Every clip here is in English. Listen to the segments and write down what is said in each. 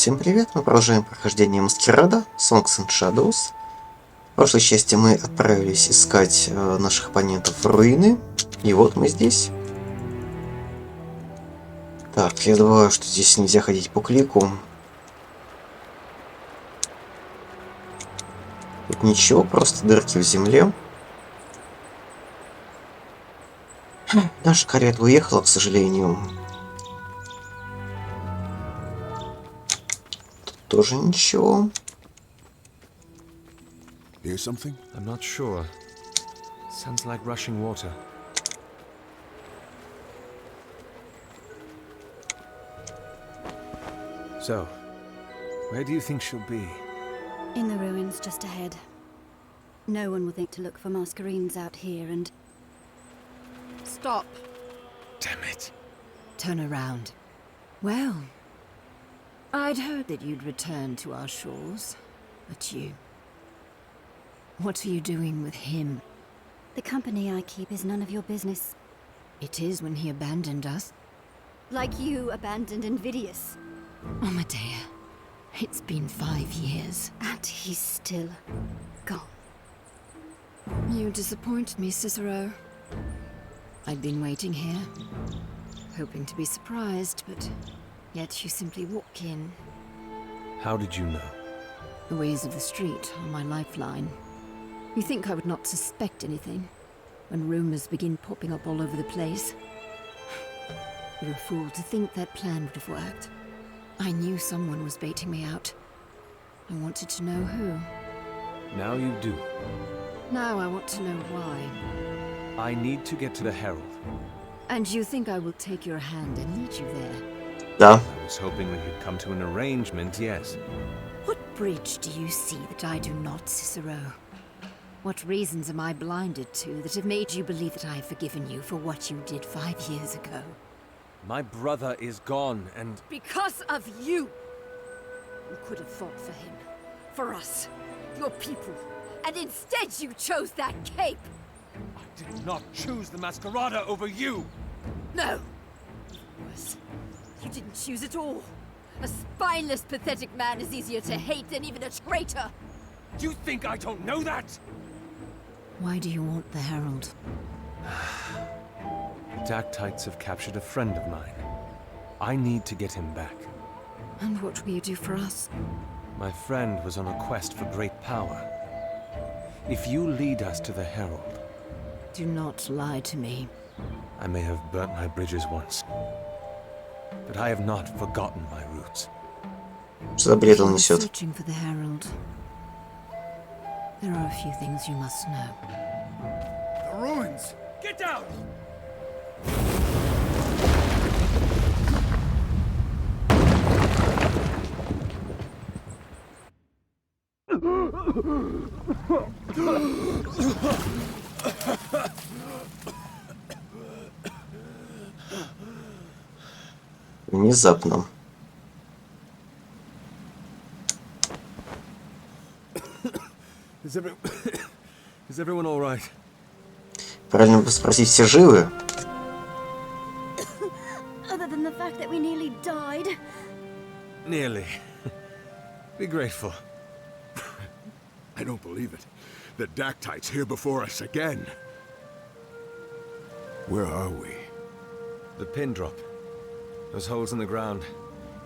Всем привет, мы продолжаем прохождение Masquerada, Songs and Shadows. В прошлой части мы отправились искать наших оппонентов в руины, и вот мы здесь. Так, я забываю, что здесь нельзя ходить по клику. Тут ничего, просто дырки в земле. Наша карета уехала, к сожалению. Тут тоже ничего. Hear something? I'm not sure. Sounds like rushing water. So, where do you think she'll be? In the ruins just ahead. No one will think to look for Masquerades out here and... Stop! Damn it. Turn around. Well, I'd heard that you'd return to our shores, but you... What are you doing with him? The company I keep is none of your business. It is when he abandoned us. Like you abandoned Invidious. Amadea, it's been 5 years. And he's still gone. You disappoint me, Cicero. I'd been waiting here, hoping to be surprised, but yet you simply walk in. How did you know? The ways of the street are my lifeline. You think I would not suspect anything when rumors begin popping up all over the place? You're a fool to think that plan would have worked. I knew someone was baiting me out. I wanted to know who. Now you do. Now I want to know why. I need to get to the Herald. And you think I will take your hand and lead you there? Да. I was hoping we could come to an arrangement, yes. What bridge do you see that I do not, Cicero? What reasons am I blinded to that have made you believe that I have forgiven you for what you did 5 years ago? My brother is gone, and... Because of you! You could have fought for him, for us, your people, and instead you chose that cape! I did not choose the Masquerada over you! No! Worse, you didn't choose at all. A spineless, pathetic man is easier to hate than even a traitor! Do you think I don't know that? Why do you want the Herald? The Dactytes have captured a friend of mine. I need to get him back. And what will you do for us? My friend was on a quest for great power. If you lead us to the Herald... Do not lie to me. I may have burnt my bridges once, but I have not forgotten my roots. Что за бред он If you are несет? searching for the Herald, there are a few things you must know. The ruins! Get down! Внезапно. Is everyone all right? Правильно бы спросить, все живы? Other than the fact that we nearly died. Nearly. Be grateful. I don't believe it. The Dactyte's here before us again. Where are we? The pin drop. Those holes in the ground.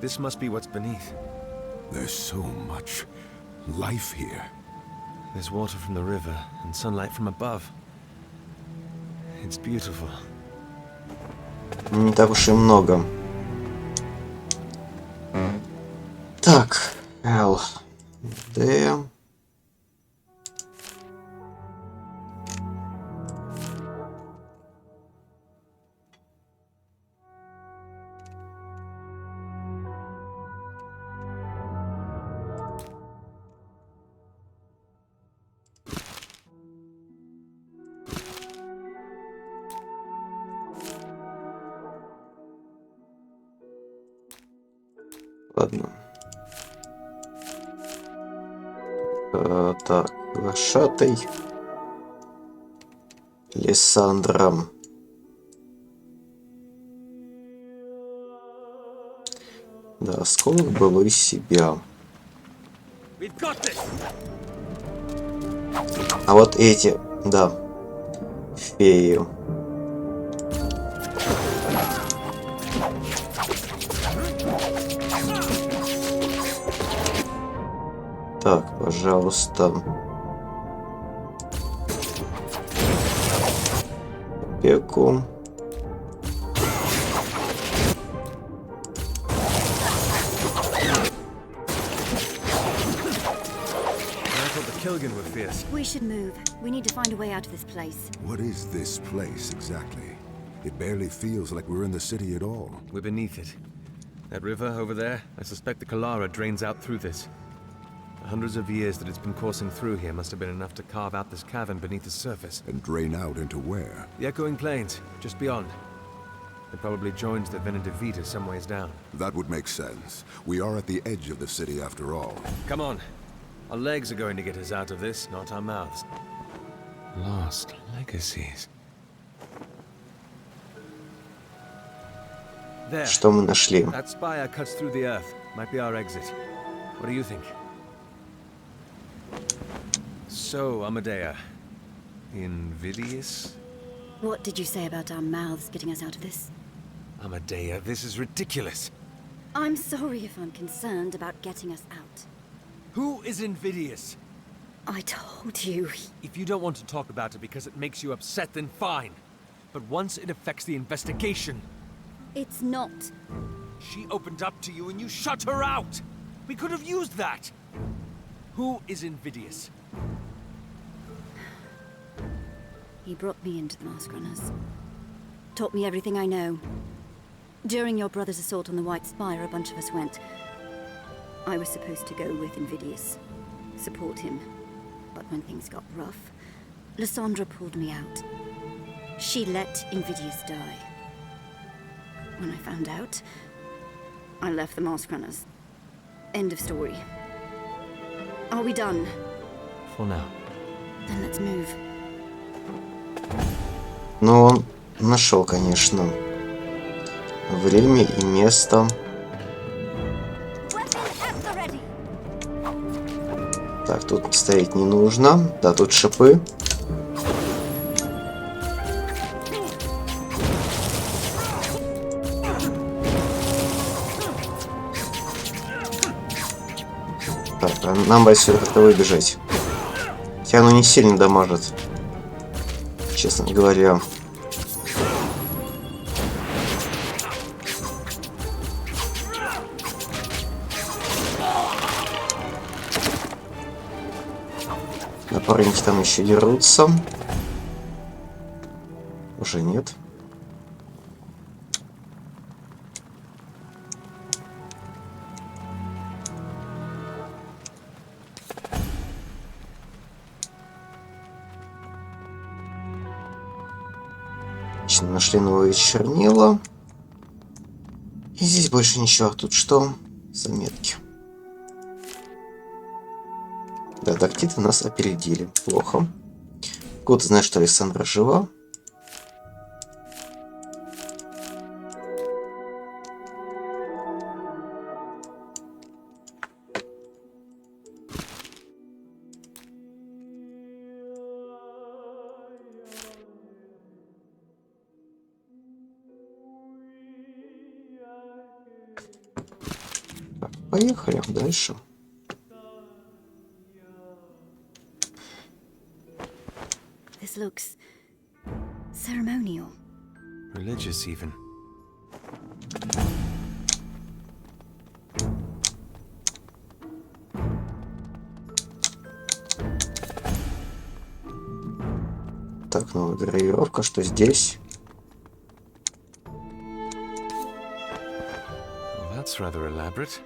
This must be what's beneath. There's so much life here. There's water from the river and sunlight from above. It's beautiful. Не так уж и много. Так, Л, Д. Ладно. Так, глашатай. Лиссандра. Да, осколок былой себя. We've got this. А вот эти, да, феи. Так, пожалуйста. Опеку. We should move. We need to find a way out of this place. What is this place exactly? It barely feels like we're in the city at all. We're beneath it. That river over there, I suspect the Kalara drains out through this. The hundreds of years that it's been coursing through here must have been enough to carve out this cavern beneath the surface. And drain out into where? The echoing plains, just beyond. It probably joins the Venedivita some ways down. That would make sense. We are at the edge of the city after all. Come on. Our legs are going to get us out of this, not our mouths. Lost legacies. There. Что мы нашли? That spire cuts through the earth. Might be our exit. What do you think? So, Amadea. Invidious? What did you say about our mouths getting us out of this? Amadea, this is ridiculous. I'm sorry if I'm concerned about getting us out. Who is invidious? I told you. If you don't want to talk about it because it makes you upset, then fine. But once it affects the investigation... It's not. She opened up to you and you shut her out! We could have used that! Who is invidious? He brought me into the Mask Runners. Taught me everything I know. During your brother's assault on the White Spire, a bunch of us went. I was supposed to go with Invidious. Support him. But when things got rough, Lysandra pulled me out. She let Invidious die. When I found out, I left the Mask Runners. End of story. Are we done? For now. Then let's move. Ну, он нашел, конечно, время и место. Так, тут стоять не нужно. Да, тут шипы. Так, а нам бы отсюда как-то выбежать. Хотя оно не сильно дамажит, честно говоря. Напарники там еще дерутся. Уже нет. Нашли новые чернила. И здесь больше ничего. Тут что? Заметки. Да, дактиты нас опередили. Плохо. Кто-то знает, что Александра жива. Так, поехали дальше. This looks ceremonial. Religious, even. Так, новая гравировка. Что здесь? Well, that's rather elaborate.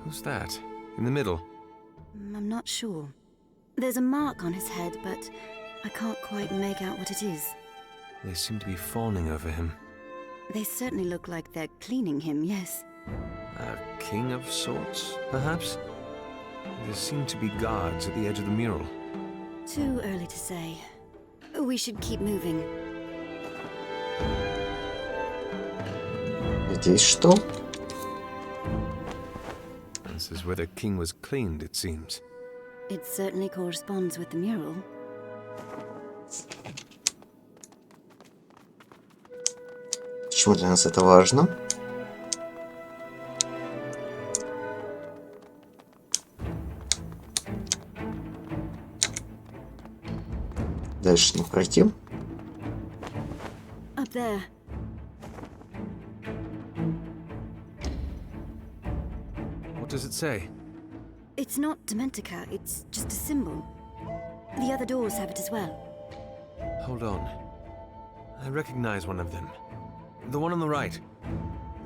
Who's that? In the middle? I'm not sure. There's a mark on his head, but I can't quite make out what it is. They seem to be fawning over him. They certainly look like they're cleaning him, yes. A king of sorts, perhaps? There seem to be guards at the edge of the mural. Too early to say. We should keep moving. Здесь что? This is where the king was cleaned, it seems. It certainly corresponds with the mural. Почему для нас это важно? Дальше не пройти. Up there. What does it say? It's not Dementica, it's just a symbol. The other doors have it as well. Hold on. I recognize one of them. The one on the right.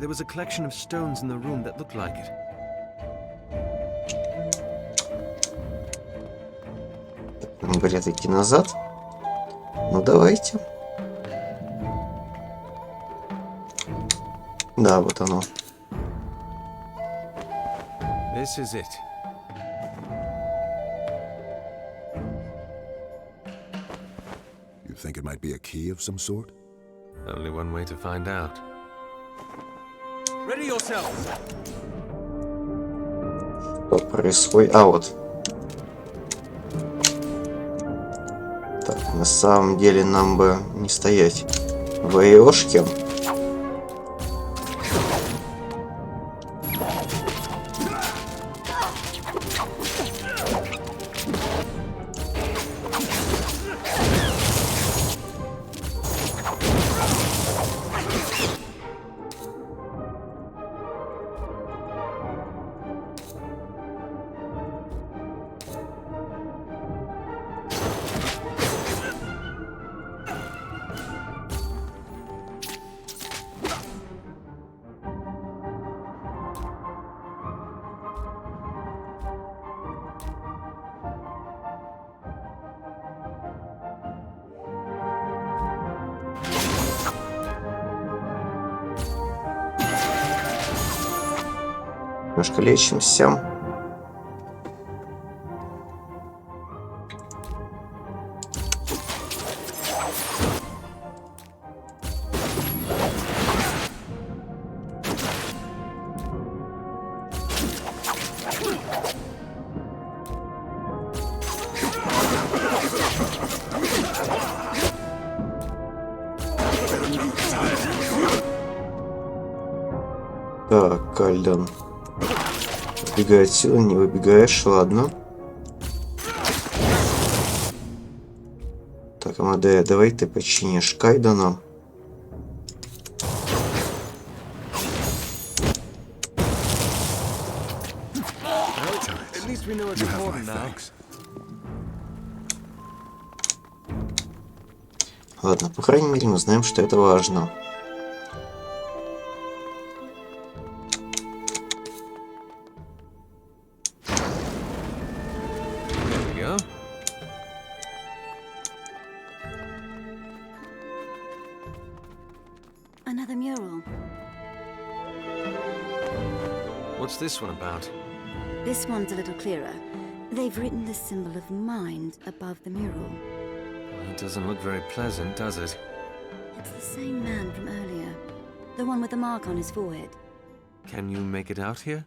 There was a collection of stones in the room that looked like it. Нам говорят идти назад. Ну давайте. Да, вот оно. This is it. You think it might be a key of some sort? Only one way to find out. Ready yourselves! Что происходит? А, вот. Так, на самом деле нам бы не стоять в АЕОшке. Немножко лечимся. Так, Кальден. Выбегай отсюда, не выбегаешь, ладно. Так, Амадея, давай ты починишь Кайдена. At least we know it's You have my important now. thanks. Ладно, по крайней мере, мы знаем, что это важно. There we go. Another mural. What's this one about? This one's a little clearer. They've written the symbol of mind above the mural. Well, it doesn't look very pleasant, does it? It's the same man from earlier. The one with the mark on his forehead. Can you make it out here?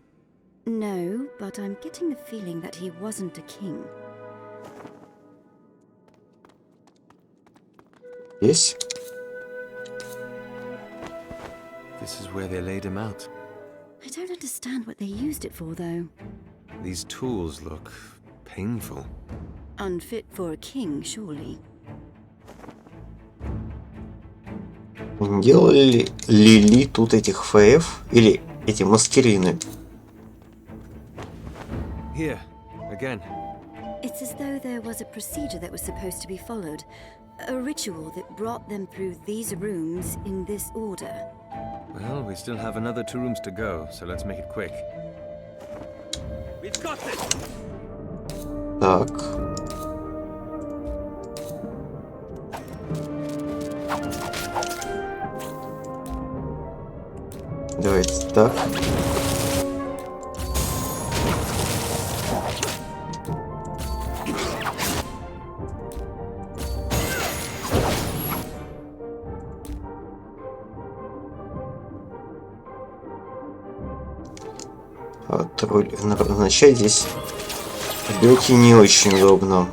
No, but I'm getting the feeling that he wasn't a king. Есть? This is where they laid him out. I don't understand what they used it for, though. These tools look painful. Unfit for a king, surely. Не делали ли тут этих ФФ или эти маскерины? Here, again. It's as though there was a procedure that was supposed to be followed. A ritual that brought them through these rooms in this order. Well, we still have another 2 rooms to go, so let's make it quick. We've got this! Так. Давайте так. Вот начать здесь белки не очень удобно.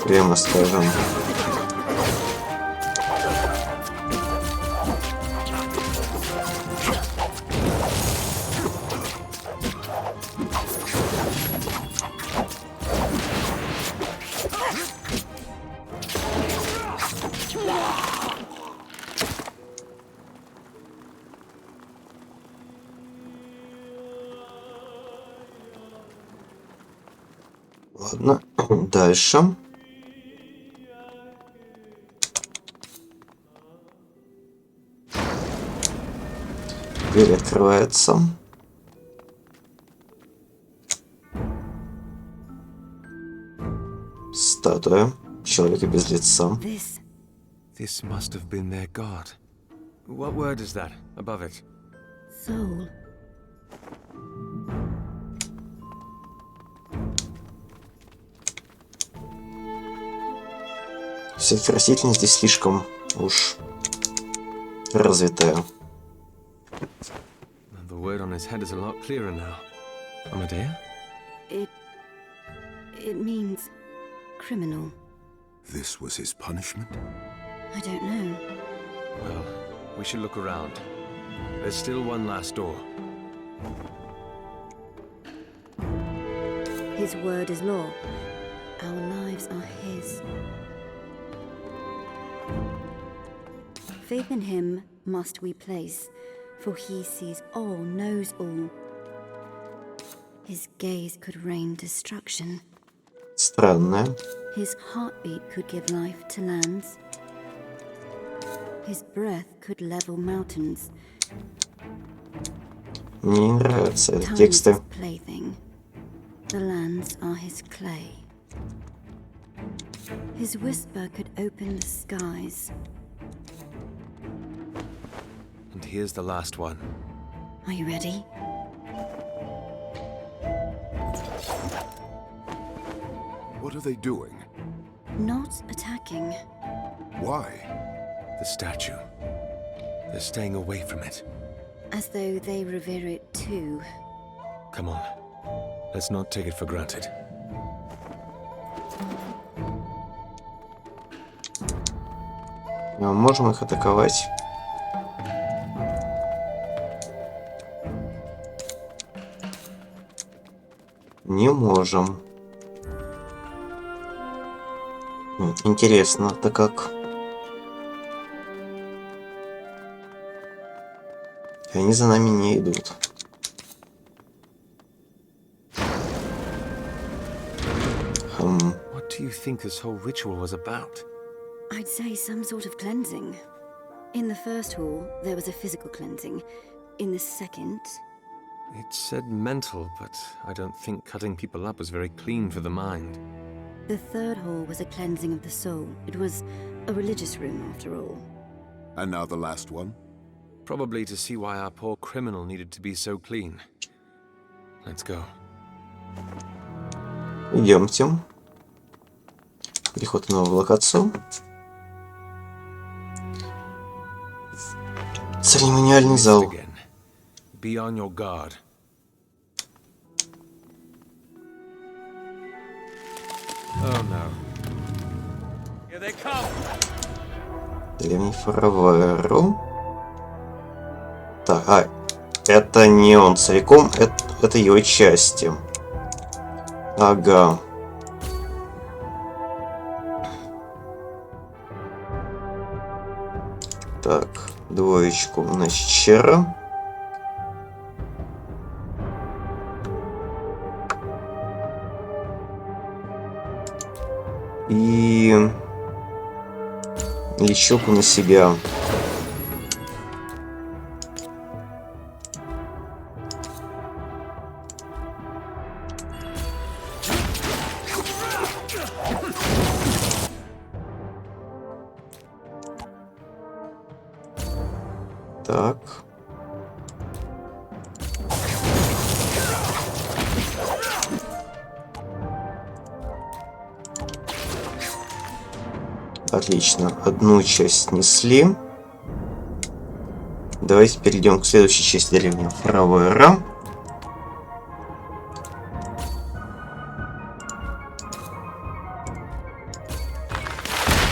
Прямо скажем. Ладно, дальше. Дверь открывается. Статуя человека без лица. This must have been their god. What word is that above it? Soul. Все-таки растительность здесь слишком уж развитая. The word on his head is a lot clearer now. Amadea? It means criminal. This was his punishment? I don't know. Well, we should look around. There's still one last door. His word is law. Our lives are his. Faith in him must we place, for he sees all, knows all. His gaze could rain destruction. Странная. His heartbeat could give life to lands. His breath could level mountains. Мне не нравятся эти Time is тексты. his plaything. The lands are his clay. His whisper could open the skies. And here's the last one. Are you ready? What are they doing? Not attacking. Why? The statue. They're staying away from it. As though they revere it too. Come on. Let's not take it for granted. Мы можем их атаковать. Не можем. Интересно, так как... И они за нами не идут. What do you think this whole ritual was about? I'd say some sort of cleansing. In the first hall, there was a physical cleansing. In the second... It said mental, but I don't think cutting people up was very clean for the mind. The third hall was a cleansing of the soul. It was a religious room, after all. And now the last one? Probably to see why our poor criminal needed to be so clean. Let's go. Идемте. Переход в новую локацию. Церемониальный зал. Again. Be on your guard. Oh no. Here they come. Древний фараверу. Так, это не он целиком, это его части. Ага. Так, двоечку на щера. И лечилку на себя. Так. Отлично. Одну часть снесли. Давайте перейдем к следующей части деревни. Фравера.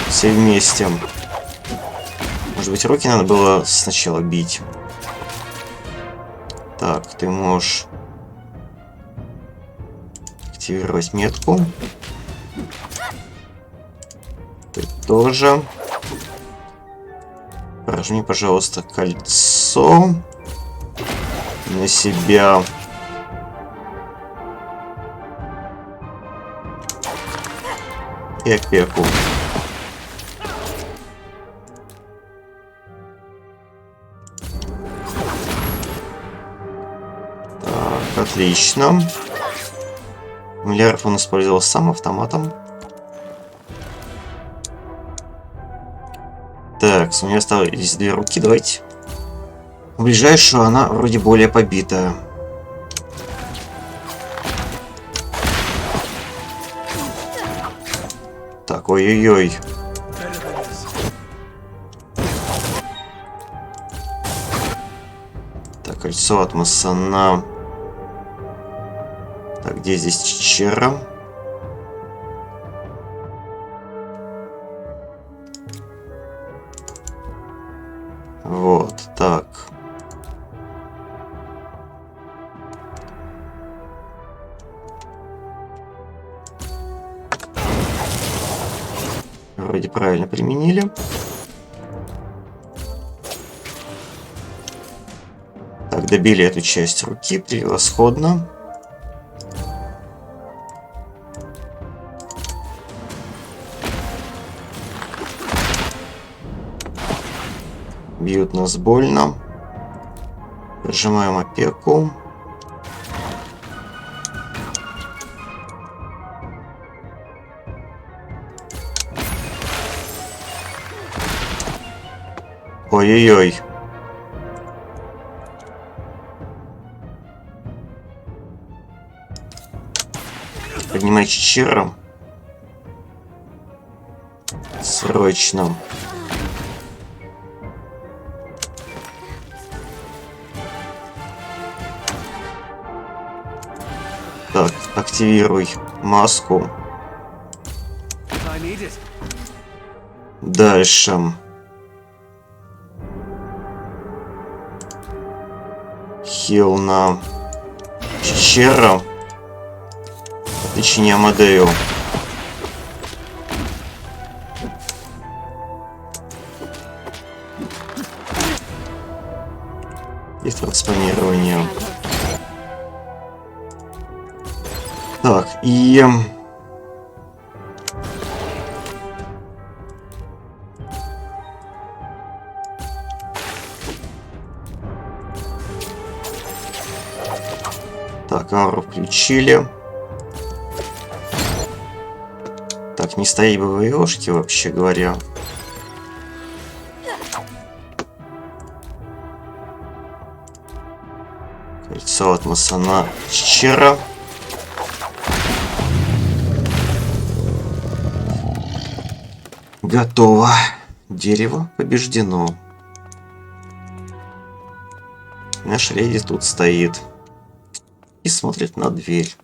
Все вместе. Может быть, руки надо было сначала бить. Так, ты можешь активировать метку. Ты тоже. Прожми, пожалуйста, кольцо на себя. И опеку. Так, отлично. Миллиард он использовал сам автоматом. Так, у меня осталось 2 руки, давайте. Ближайшую она вроде более побитая. Так, ой-ой-ой. Так, кольцо от Массана. Так, где здесь Чичера? Вот, так. Вроде правильно применили. Так, добили эту часть руки, превосходно. Бьют нас больно. Прижимаем опеку. Ой-ой-ой. Поднимай Чичера. Срочно. Так, активируй маску. Дальше. Хил на Чичера. Отличие Амадею. И транспонирование. Так, и... Так, ауру включили. Так, не стоит бы в ёшке, вообще говоря. Кольцо от Массана Чичера. Готово. Дерево побеждено. Наш леди тут стоит и смотрит на дверь.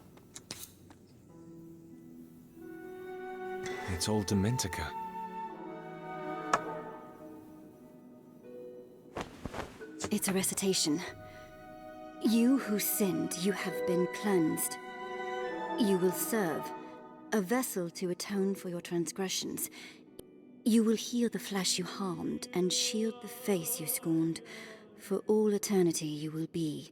It's all Dementica. It's a recitation. You who sinned, you have been cleansed. You will serve, a vessel to atone for your transgressions. You will heal the flesh you harmed and shield the face you scorned. For all eternity you will be.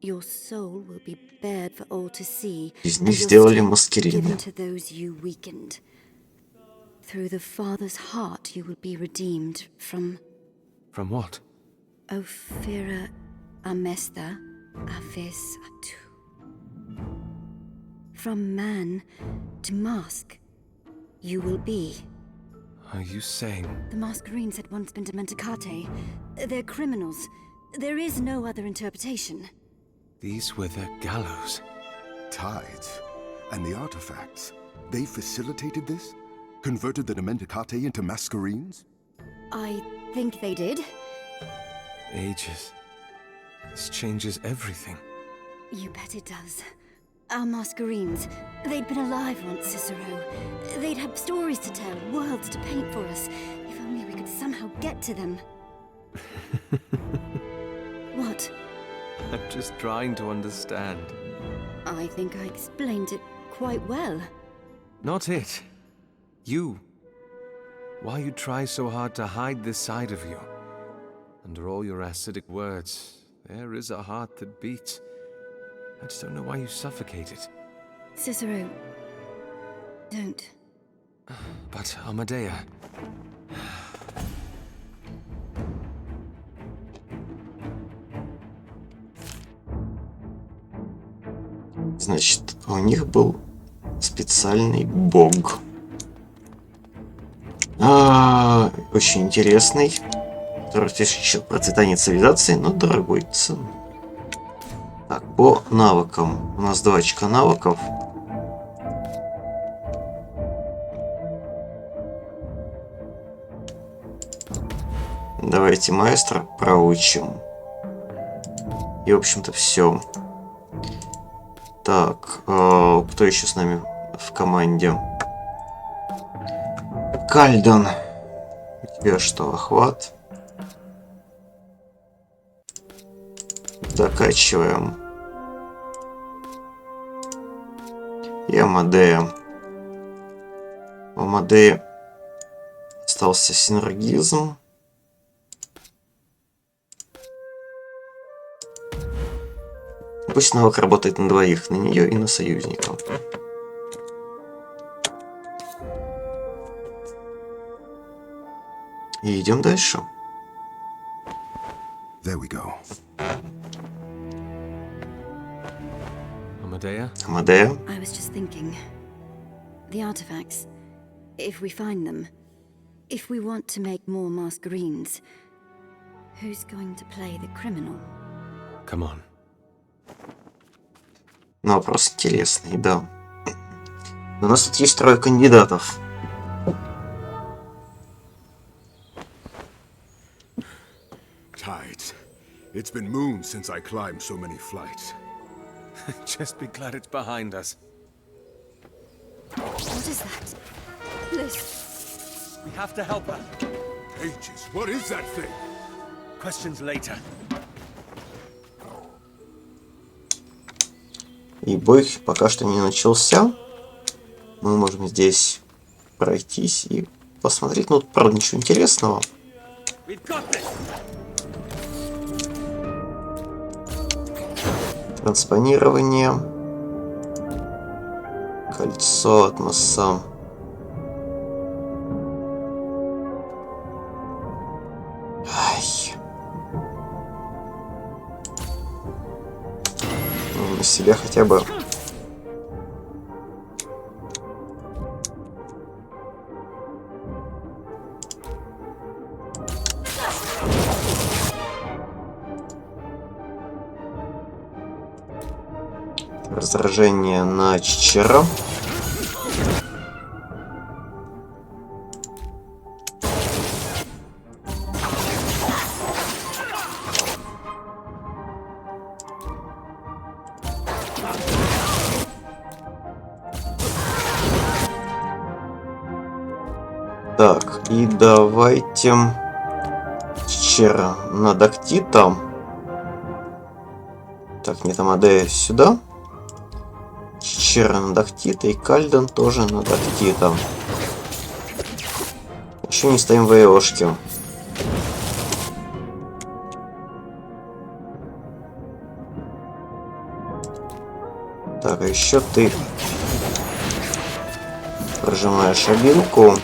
Your soul will be bared for all to see, Из and них your сделали strength Маскераду. given to those you weakened. Through the Father's heart you will be redeemed from From what? Ophira Amesta Aphes Atu. From man to mask you will be. Are you saying... The Masquerades had once been to Mentacate. They're criminals. There is no other interpretation. These were their gallows? Tides and the artifacts, they facilitated this? Converted the Mentacate into Masquerades? I think they did. Ages. This changes everything. You bet it does. Our Masquerades, they'd been alive once, Cicero. They'd have stories to tell, worlds to paint for us. If only we could somehow get to them. What? I'm just trying to understand. I think I explained it quite well. Not it. You. Why you try so hard to hide this side of you? Under all your acidic words, there is a heart that beats. I just don't know why you suffocate it. Cicero, don't. But Amadea... Значит, у них был специальный бог. Очень интересный. Который ищет процветание цивилизации, но дорогой ценой. Так, по навыкам. У нас 2 очка навыков. Давайте маэстро проучим. И, в общем-то, все. Так, кто еще с нами в команде? Кальдон. У тебя что, охват? Докачиваем. И Амадея. У Амадеи остался синергизм. Пусть навык работает на двоих, на нее и на союзника. И идем дальше. There we go. Amadea? Амадея. I was just thinking. The artifacts, if we find them, if we want to make more Masquerades, who's going to play the criminal? Come on. Ну, вопрос интересный, да. Но у нас тут есть 3 кандидатов. Tides. It's been moons since I climbed so many flights. Just be glad it's behind us. What is that? This. We have to help her. Ages, what is that thing? Questions later. И бой пока что не начался. Мы можем здесь пройтись и посмотреть. Ну, тут, правда, ничего интересного. Транспонирование. Кольцо, атмосам. Ай. Ну, на себя хотя бы. Раздражение на Чичера. Так, и давайте Чичера на Дактита. Так, нет, Амадея сюда. Чичера на Дактита и Кальден тоже на Дактита. Еще не стоим в АЕОшке. Так, а еще ты прожимаешь обилку.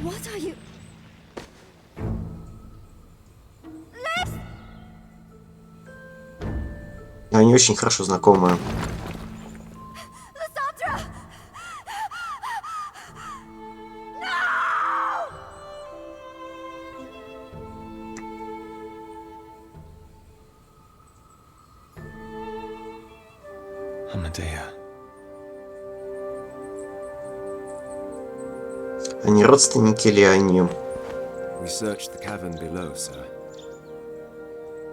What? Они очень хорошо знакомы. Amadea. Они родственники или они... We searched the cavern below, sir.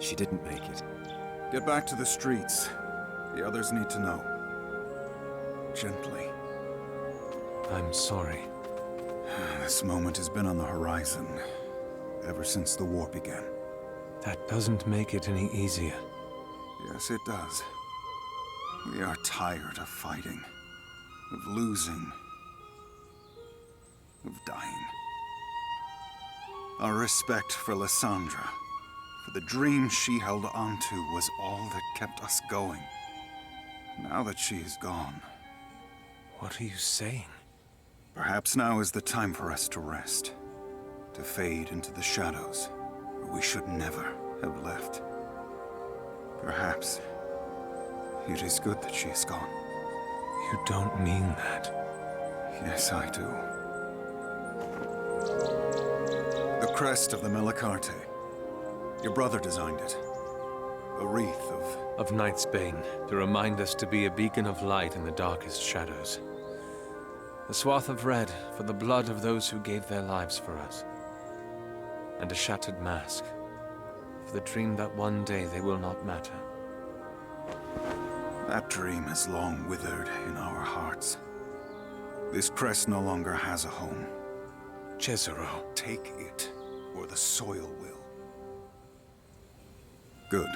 She didn't make it. Get back to the streets. The others need to know. Gently. I'm sorry. This moment has been on the horizon ever since the war began. That doesn't make it any easier. Yes, it does. We are tired of fighting, of losing, of dying. Our respect for Lysandra, for the dream she held onto, was all that kept us going. Now that she is gone, What are you saying? perhaps now is the time for us to rest, to fade into the shadows where we should never have left. Perhaps it is good that she is gone. You don't mean that. Yes, I do. The crest of the Masquerada. Your brother designed it. A wreath Of Night's Bane, to remind us to be a beacon of light in the darkest shadows. A swath of red for the blood of those who gave their lives for us. And a shattered mask for the dream that one day they will not matter. That dream has long withered in our hearts. This crest no longer has a home. Cesaro. Take it, or the soil will. Good.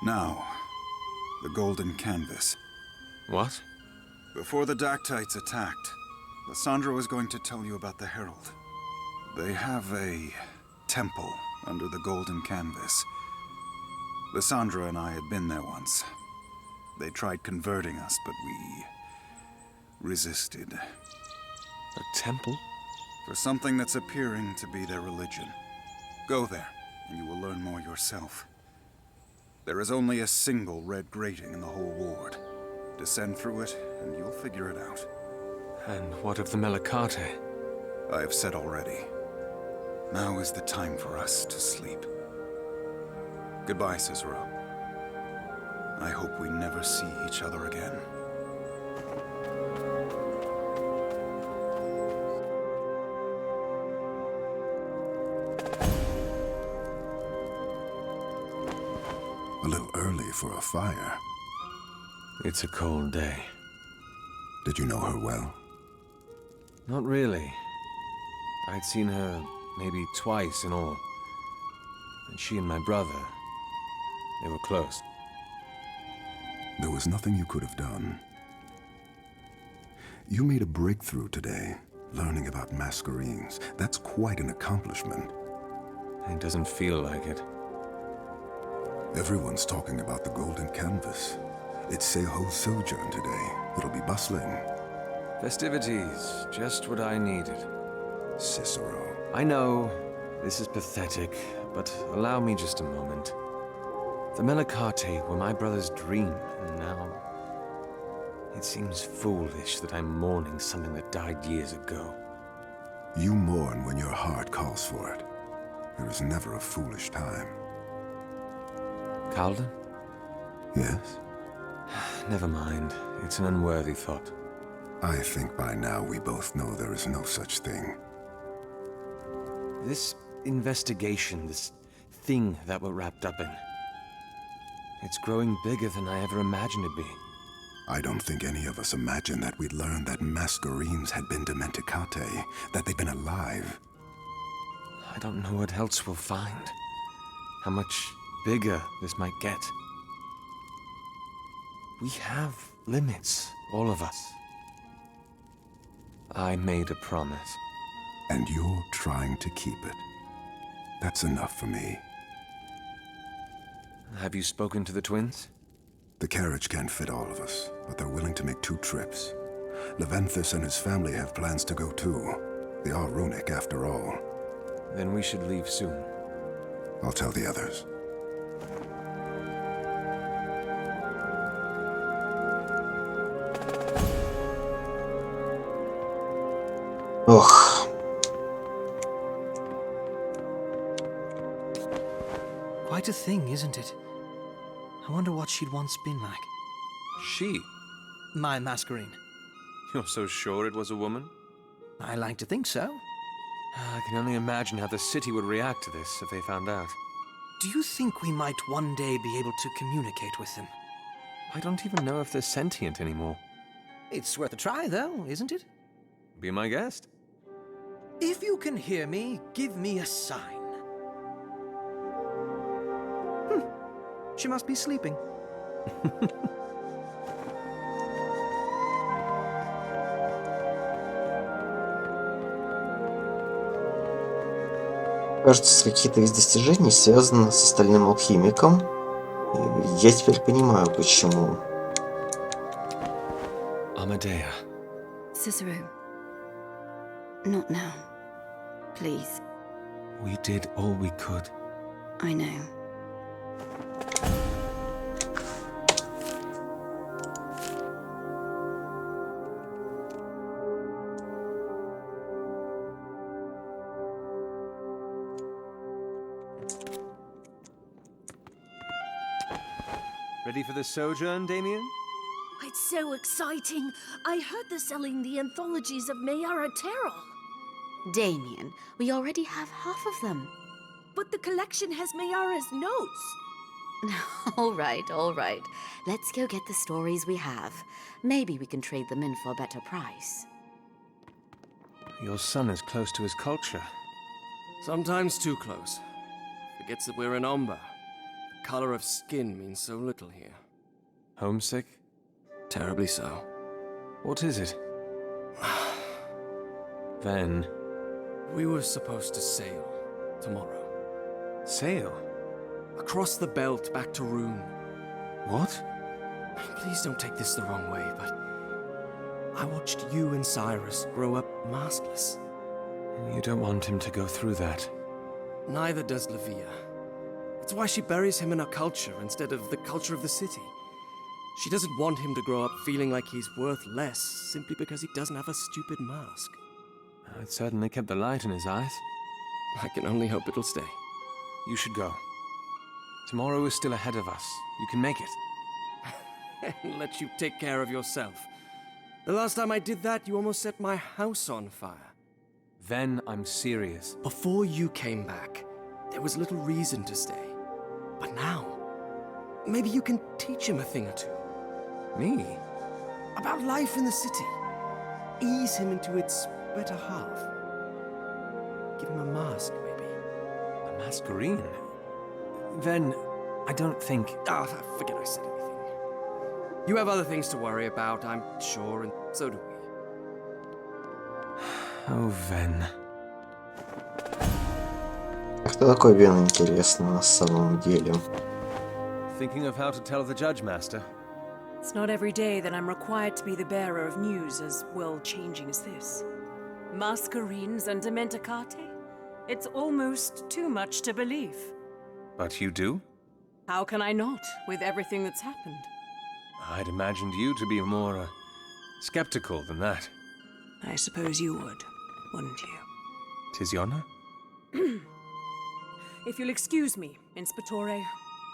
Now, the golden canvas. What? Before the Dactytes attacked, Lysandra was going to tell you about the Herald. They have a temple under the golden canvas. Lysandra and I had been there once. They tried converting us, but we resisted. A temple? For something that's appearing to be their religion. Go there, and you will learn more yourself. There is only a single red grating in the whole ward. Descend through it, and you'll figure it out. And what of the Masquerada? I have said already. Now is the time for us to sleep. Goodbye, Cicero. I hope we never see each other again. A little early for a fire. It's a cold day. Did you know her well? Not really. I'd seen her maybe twice in all. And she and my brother, they were close. There was nothing you could have done. You made a breakthrough today, learning about Masquerades. That's quite an accomplishment. It doesn't feel like it. Everyone's talking about the golden canvas. It's Seho's sojourn today. It'll be bustling. Festivities, just what I needed. Cicero. I know, this is pathetic, but allow me just a moment. The Masquerada were my brother's dream, and now... It seems foolish that I'm mourning something that died years ago. You mourn when your heart calls for it. There is never a foolish time. Calden? Yes? Never mind. It's an unworthy thought. I think by now we both know there is no such thing. This investigation, this thing that we're wrapped up in, it's growing bigger than I ever imagined it'd be. I don't think any of us imagined that we'd learn that Masquerades had been Dementicate, that they'd been alive. I don't know what else we'll find. How much bigger this might get. We have limits, all of us. I made a promise. And you're trying to keep it. That's enough for me. Have you spoken to the twins? The carriage can't fit all of us, but they're willing to make 2 trips. Leventhus and his family have plans to go too. They are runic after all. Then we should leave soon. I'll tell the others. quite a thing, isn't it? I wonder what she'd once been like. She? My Masquerade. You're so sure it was a woman? I like to think so. I can only imagine how the city would react to this if they found out. Do you think we might one day be able to communicate with them? I don't even know if they're sentient anymore. It's worth a try, though, isn't it? Be my guest. If you can hear me, give me a sign. She must be sleeping. Кажется, какие-то из достижений связаны со Стальным Алхимиком. И я теперь понимаю, почему. Amadea. Cicero. Not now. Please. We did all we could. I know. Ready for the sojourn, Damien? It's so exciting. I heard they're selling the anthologies of Mayara Terrell. Damien, we already have half of them. But the collection has Mayara's notes. All right. Let's go get the stories we have. Maybe we can trade them in for a better price. Your son is close to his culture. Sometimes too close. Forgets that we're in Omba. The color of skin means so little here. Homesick? Terribly so. What is it? Ven. We were supposed to sail tomorrow. Sail? Across the belt back to Rune. What? Please don't take this the wrong way, but I watched you and Cyrus grow up maskless. You don't want him to go through that. Neither does Livia. It's why she buries him in her culture instead of the culture of the city. She doesn't want him to grow up feeling like he's worth less simply because he doesn't have a stupid mask. It certainly kept the light in his eyes. I can only hope it'll stay. You should go. Tomorrow is still ahead of us. You can make it. And let you take care of yourself. The last time I did that, you almost set my house on fire. Then I'm serious. Before you came back, there was little reason to stay. But now, maybe you can teach him a thing or two. Me? About life in the city. Ease him into its better half. Give him a mask, maybe. A masquerade? Then I don't think... Forget I said anything. You have other things to worry about, I'm sure, and so do we. Oh, Ven. Кто такой Вен, интересно, на самом деле? Thinking of how to tell the judge, Master? It's not every day that I'm required to be the bearer of news as world-changing as this. Masquerines and Dementacate? It's almost too much to believe. But you do? How can I not, with everything that's happened? I'd imagined you to be more, skeptical than that. I suppose you would, wouldn't you? Tiziana? If you'll excuse me, Inspectore,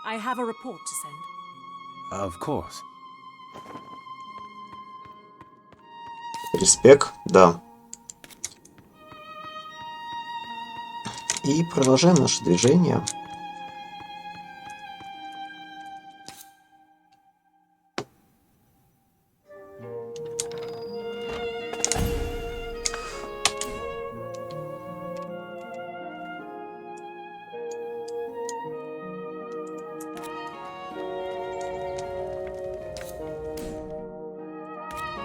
I have a report to send. Of course. Респект, да. И продолжаем наше движение.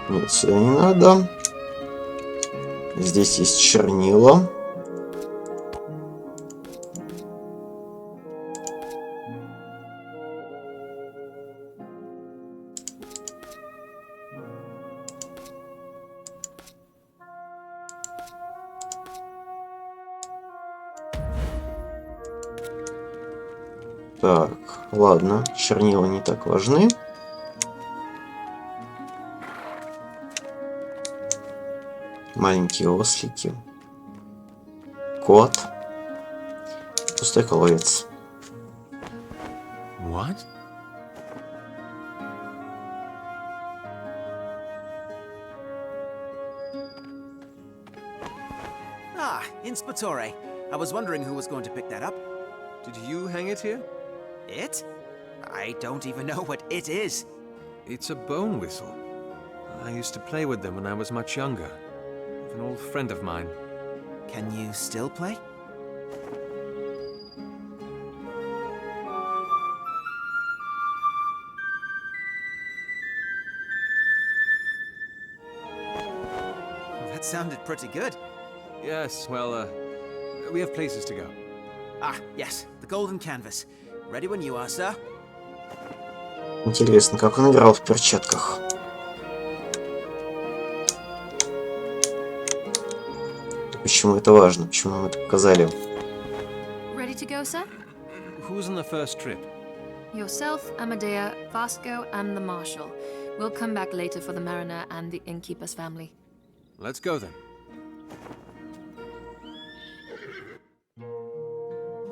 Нет, сюда не надо. Здесь есть чернила. Так, ладно, чернила не так важны. Маленькие ослики. Кот. Пустой колодец. What? Ah, Inspectore. I was wondering who was going to pick that up. Did you hang it here? It? I don't even know what it is. It's a bone whistle. I used to play with them when I was much younger. With an old friend of mine. Can you still play? That sounded pretty good. Yes, well, we have places to go. Ah, yes, the golden canvas. Ready when you are, sir. Интересно, как он играл в перчатках. Почему это важно? Почему нам это показали? Ready to go, sir? Who's on the first trip? Yourself, Amadea, Vasco, and the Marshal. We'll come back later for the Mariner and the innkeeper's family. Let's go then.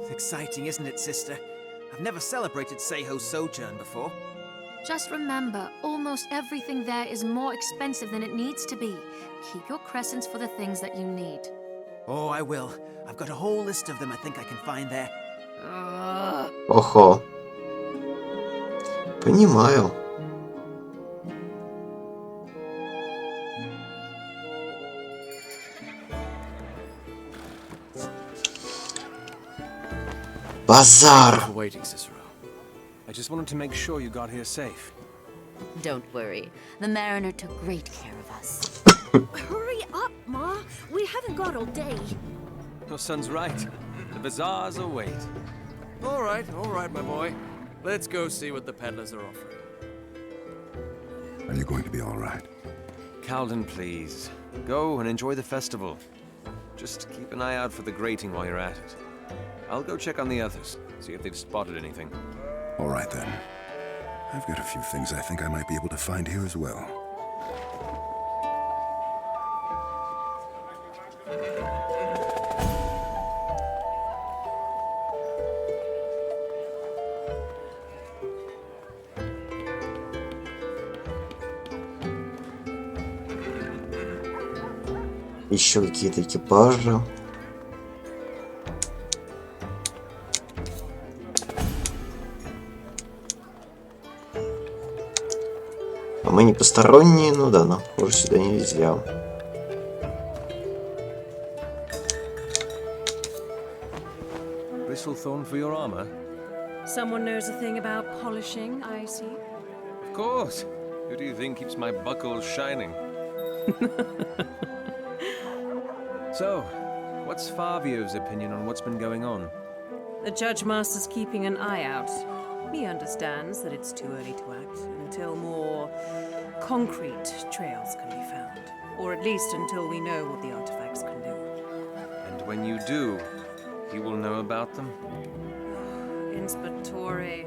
It's exciting, isn't it, sister? I've never celebrated Seiho's sojourn before. Just remember, almost everything there is more expensive than it needs to be. Keep your crescents for the things that you need. Oh, I will. I've got a whole list of them I think I can find there. Охо. Понимаю. Базар. Thank you for waiting, Cicero. I just wanted to make sure you got here safe. Don't worry. The Mariner took great care of us. Hurry up, Ma. We haven't got all day. Your son's right. The bazaars await. All right, my boy. Let's go see what the peddlers are offering. Are you going to be all right? Calden, please. Go and enjoy the festival. Just keep an eye out for the grating while you're at it. I'll go check on the others, see if they've spotted anything. All right, then. I've got a few things I think I might be able to find here as well. Еще какие-то экипажи. А мы не посторонние, ну да, нам уже сюда нельзя. Bristlethorn for your armor? Someone knows a thing about polishing, I see. Of course. Who do you think keeps my buckles shining? So, what's Fabio's opinion on what's been going on? The Judge Master's keeping an eye out. He understands that it's too early to act until more concrete trails can be found. Or at least until we know what the artifacts can do. And when you do, he will know about them? Inspectore,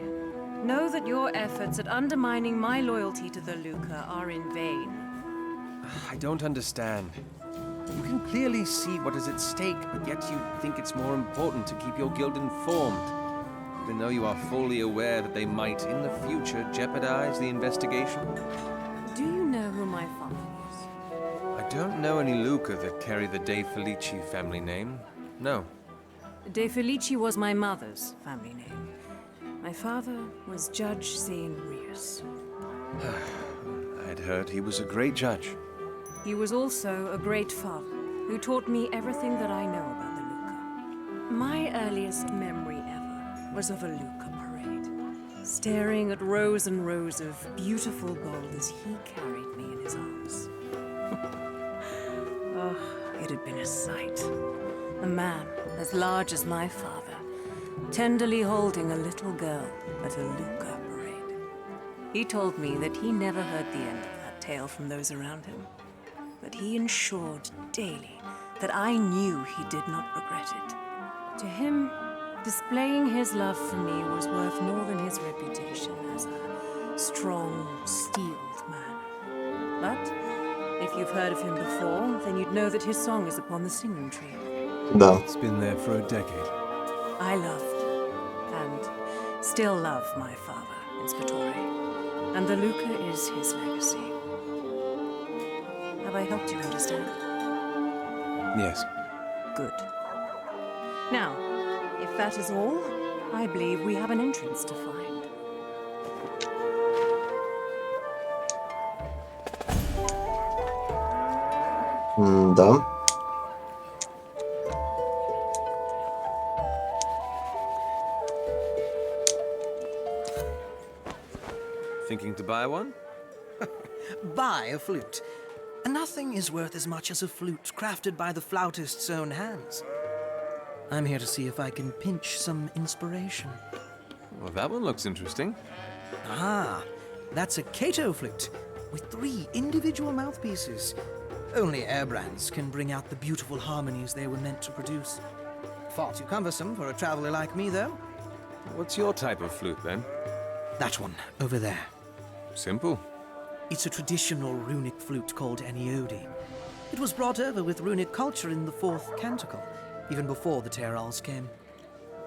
know that your efforts at undermining my loyalty to the Luca are in vain. I don't understand. You can clearly see what is at stake, but yet you think it's more important to keep your guild informed, even though you are fully aware that they might, in the future, jeopardize the investigation. Do you know who my father is? I don't know any Luca that carry the De Felici family name. No. De Felici was my mother's family name. My father was Judge St. Rius. I'd heard he was a great judge. He was also a great father, who taught me everything that I know about the Luca. My earliest memory ever was of a Luca parade, staring at rows and rows of beautiful gold as he carried me in his arms. Oh, it had been a sight. A man as large as my father, tenderly holding a little girl at a Luca parade. He told me that he never heard the end of that tale from those around him. But he ensured daily that I knew he did not regret it. To him, displaying his love for me was worth more than his reputation as a strong, steeled man. But if you've heard of him before, then you'd know that his song is upon the singing tree. Да. It's been there for a decade. I loved and still love my father, Inspectore, and the Luca is his legacy. Have I helped you understand? Yes. Good. Now, if that is all, I believe we have an entrance to find. Да. Thinking to buy one? Buy a flute. Nothing is worth as much as a flute crafted by the flautist's own hands. I'm here to see if I can pinch some inspiration. Well, that one looks interesting. Ah, that's a Cato flute with 3 individual mouthpieces. Only Airbrands can bring out the beautiful harmonies they were meant to produce. Far too cumbersome for a traveler like me, though. What's your type of flute, then? That one, over there. Simple. It's a traditional runic flute called Eniode. It was brought over with runic culture in the 4th canticle, even before the Terrals came.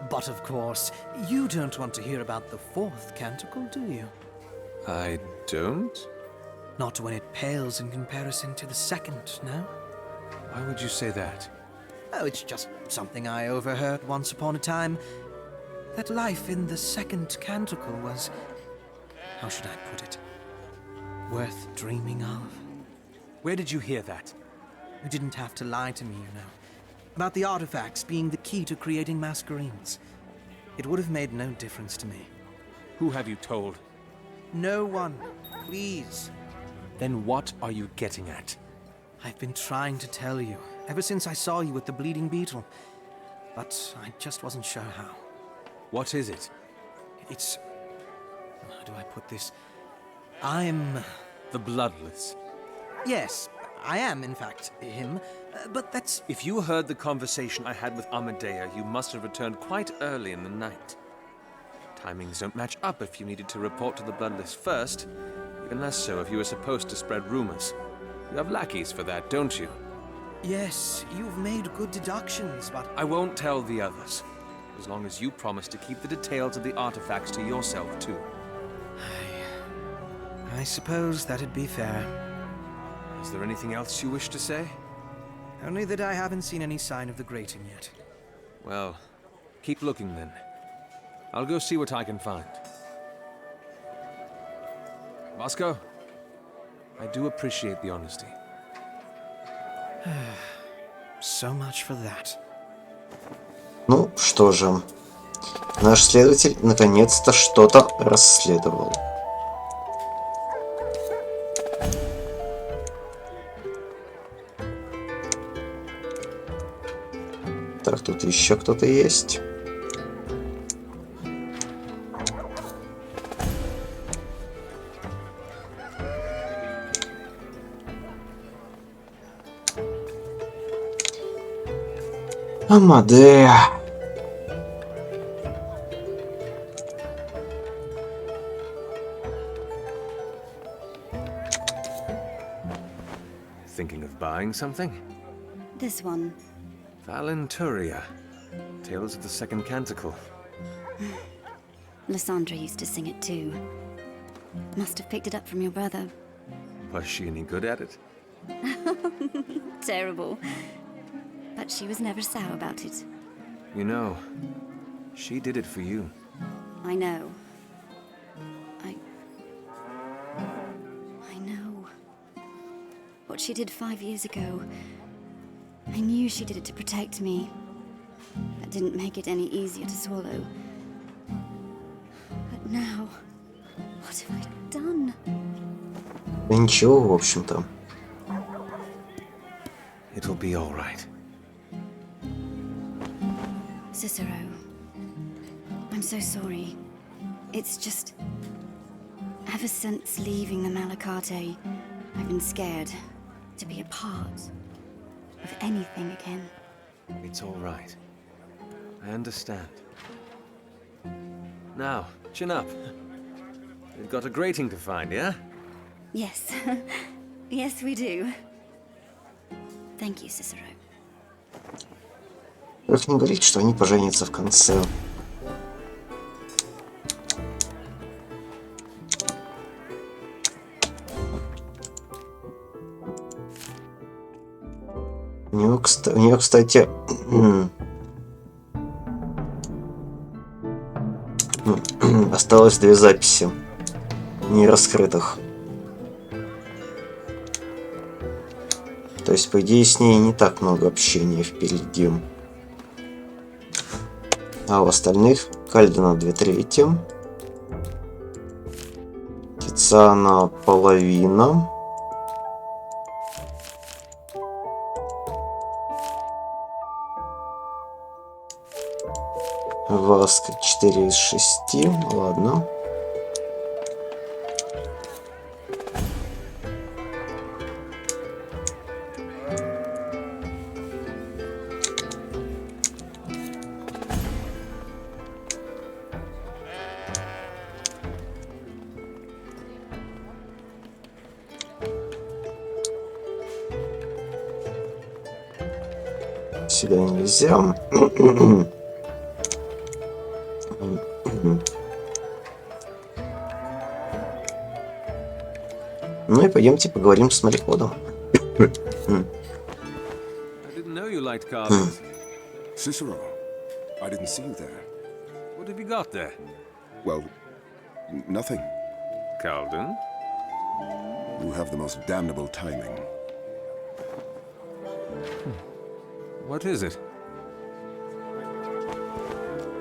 But of course, you don't want to hear about the 4th canticle, do you? I don't? Not when it pales in comparison to the 2nd, no? Why would you say that? Oh, it's just something I overheard once upon a time. That life in the 2nd canticle was... how should I put it? Worth dreaming of. Where did you hear that? You didn't have to lie to me, you know. About the artifacts being the key to creating Masquerades. It would have made no difference to me. Who have you told? No one. Please. Then what are you getting at? I've been trying to tell you, ever since I saw you at the Bleeding Beetle. But I just wasn't sure how. What is it? It's... how do I put this? I'm... The Bloodless. Yes, I am, in fact, him. But that's... If you heard the conversation I had with Amadea, you must have returned quite early in the night. Timings don't match up if you needed to report to the Bloodless first. Even less so if you were supposed to spread rumors. You have lackeys for that, don't you? Yes, you've made good deductions, but... I won't tell the others. As long as you promise to keep the details of the artifacts to yourself, too. I suppose that'd be fair. Is there anything else you wish to say? Only that I haven't seen any sign of the grating yet. Well, keep looking then. I'll go see what I can find. Moscow, I do appreciate the honesty. So much for that. Ну, что же. Наш следователь наконец-то что-то расследовал. Так, тут еще кто-то есть. Амадея. Thinking of buying something? This one. Valenturia. Tales of the 2nd Canticle. Lysandra used to sing it too. Must have picked it up from your brother. Was she any good at it? Terrible. But she was never sour about it. You know, she did it for you. I know. I know. What she did 5 years ago, I knew she did it to protect me. That didn't make it any easier to swallow. But now, what have I done? Да ничего, в общем-то. It'll be all right. Cicero, I'm so sorry. It's just... ever since leaving the Malacate, I've been scared to be a part of anything again. It's all right. I understand. Now, chin up. We've got a grating to find, yeah? Yes. Yes, we do. Thank you, Cicero. Как не говорить, что они поженятся в конце. у нее, кстати, осталось 2 записи не раскрытых. То есть, по идее, с ней не так много общения впереди. А у остальных Кальдена 2/3. Тициана половина. Васка 4 из 6. Ладно. Сюда нельзя. Ну и пойдемте поговорим с мореходом. Cicero, I didn't see you there. What have you got there? Well, nothing. Calden? You have the most damnable timing. What is it?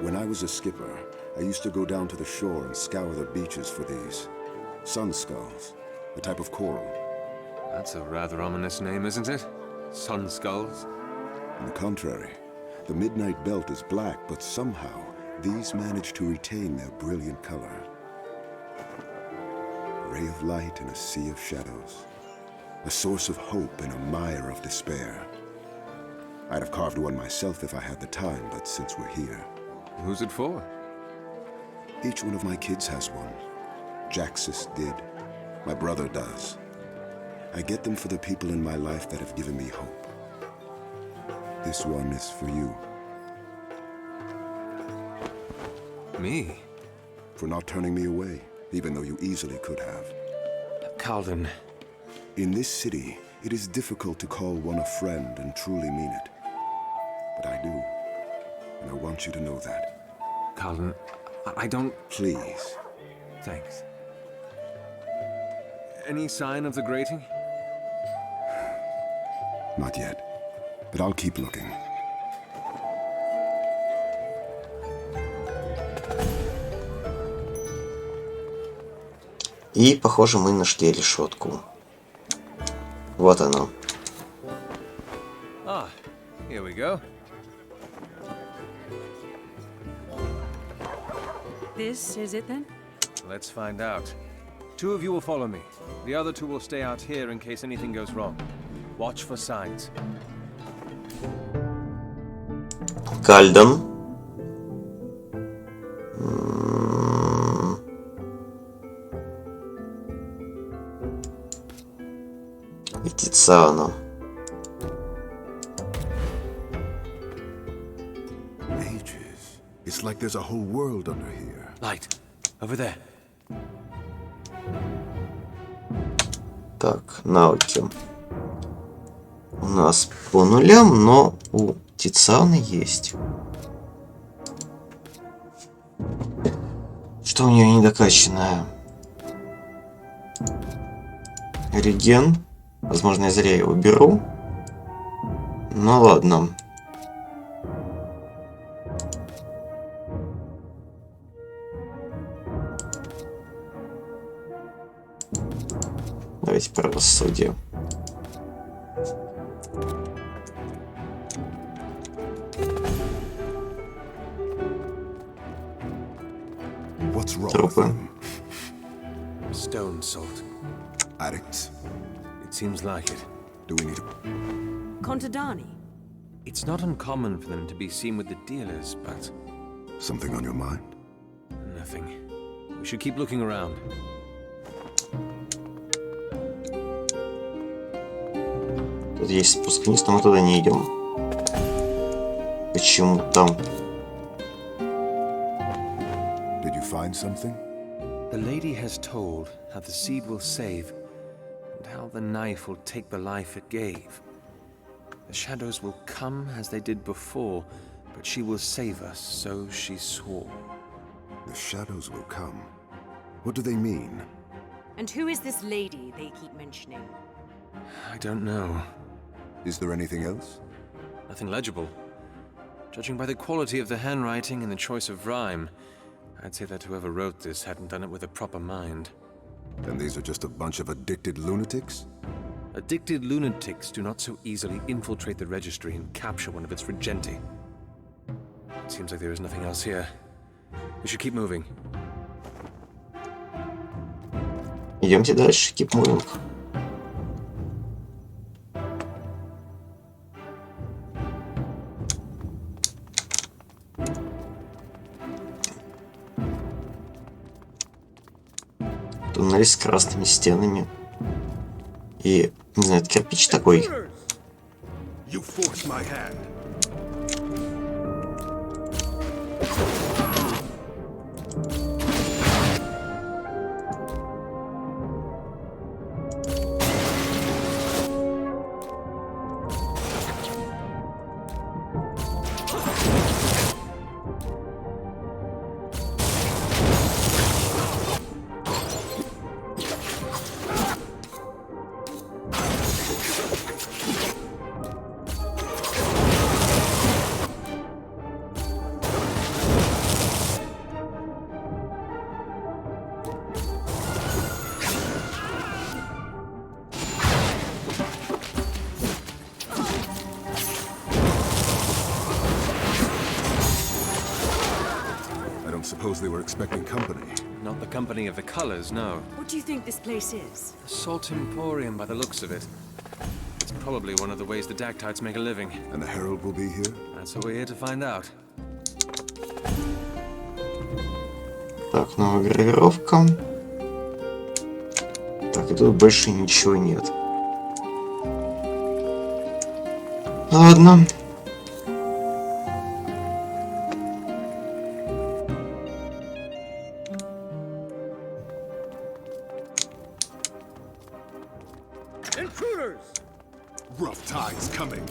When I was a skipper, I used to go down to the shore and scour the beaches for these sun skulls, a type of coral. That's a rather ominous name, isn't it? Sun skulls? On the contrary, the midnight belt is black, but somehow these manage to retain their brilliant color. A ray of light in a sea of shadows, a source of hope in a mire of despair. I'd have carved one myself if I had the time, but since we're here... Who's it for? Each one of my kids has one. Jaxus did. My brother does. I get them for the people in my life that have given me hope. This one is for you. Me? For not turning me away, even though you easily could have. Calden. In this city, it is difficult to call one a friend and truly mean it. But I do. And I want you to know that. Calden, I don't... Please. Thanks. Any sign of the grating? Not yet. But I'll keep looking. И, похоже, мы нашли решетку. Вот она. Ah, here we go. This is it then? Let's find out. 2 of you will follow me. The other 2 will stay out here in case anything goes wrong. Watch for signs. Кальден. И Тициана. Ages. It's like there's a whole world under here. Light. Over there. Так, навыки. У нас по нулям, но у Тицианы есть. Что у нее недокачанное? Реген. Возможно, я зря его беру. Ну ладно. Давайте правосудие. What's wrong with Трупы. them? Stone salt. Addicts? It seems like it. Do we need to... Contadani? It's not uncommon for them to be seen with the dealers, but... Something on your mind? Nothing. We should keep looking around. Тут есть спуск вниз, но мы туда не идем. Почему там? Did you find something? The lady has told how the seed will save, and how the knife will take the life it gave. The shadows will come as they did before, but she will save us, so she swore. The shadows will come. What do they mean? And who is this lady they keep mentioning? I don't know. Is there anything else? Nothing legible. Judging by the quality of the handwriting and the choice of rhyme, I'd say that whoever wrote this hadn't done it with a proper mind. Then these are just a bunch of addicted lunatics? Addicted lunatics do not so easily infiltrate the registry and capture one of its regenti. It seems like there is nothing else here. We should keep moving. Идемте дальше, keep moving. Туннель с красными стенами. И, не знаю, это кирпич такой. You forced my hand. Suppose they were expecting company. Not the company of the colors, no. What do you think this place is? A salt emporium by the looks of it. It's probably one of the ways the Dactytes make a living. And the Herald will be here? That's what we're here to find out. Так, новая гравировка. Так, и тут больше ничего нет. Ладно. Rough tides coming.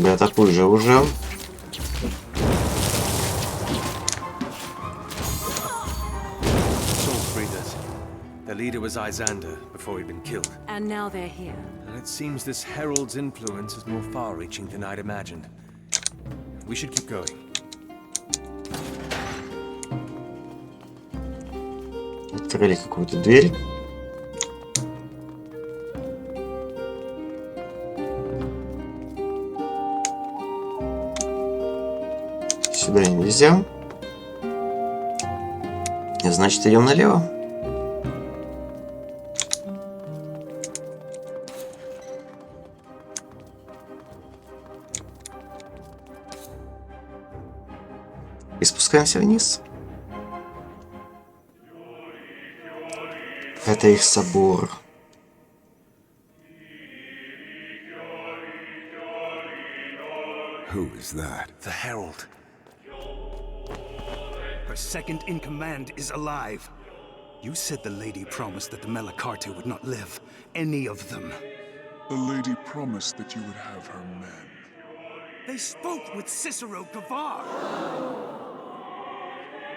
Да, такой же уже. The leader was Izander before he'd been killed. And now they're here. And it seems this Herald's influence is more far-reaching than I'd imagined. We should keep going. Открыли какую-то дверь. Сюда нельзя. Значит, идем налево. И спускаемся вниз. Это их собор. Who is that? The Herald. Her second in command is alive. You said the lady promised that the Melakarte would not live. Any of them. The lady promised that you would have her men. They spoke with Cicero Gavar.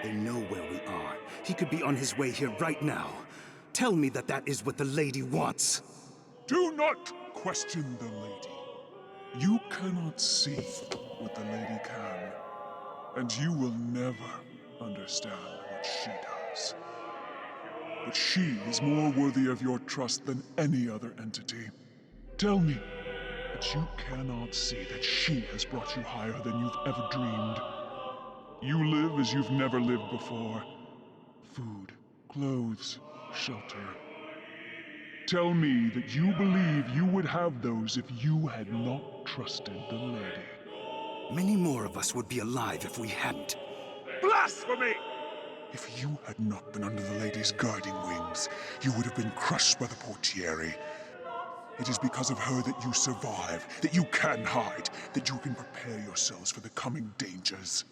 They know where we are. He could be on his way here right now. Tell me that that is what the lady wants. Do not question the lady. You cannot see what the lady can. And you will never understand what she does. But she is more worthy of your trust than any other entity. Tell me that you cannot see that she has brought you higher than you've ever dreamed. You live as you've never lived before. Food, clothes, shelter. Tell me that you believe you would have those if you had not trusted the lady. Many more of us would be alive if we hadn't. Blasphemy! If you had not been under the lady's guarding wings, you would have been crushed by the portiere. It is because of her that you survive, that you can hide, that you can prepare yourselves for the coming dangers.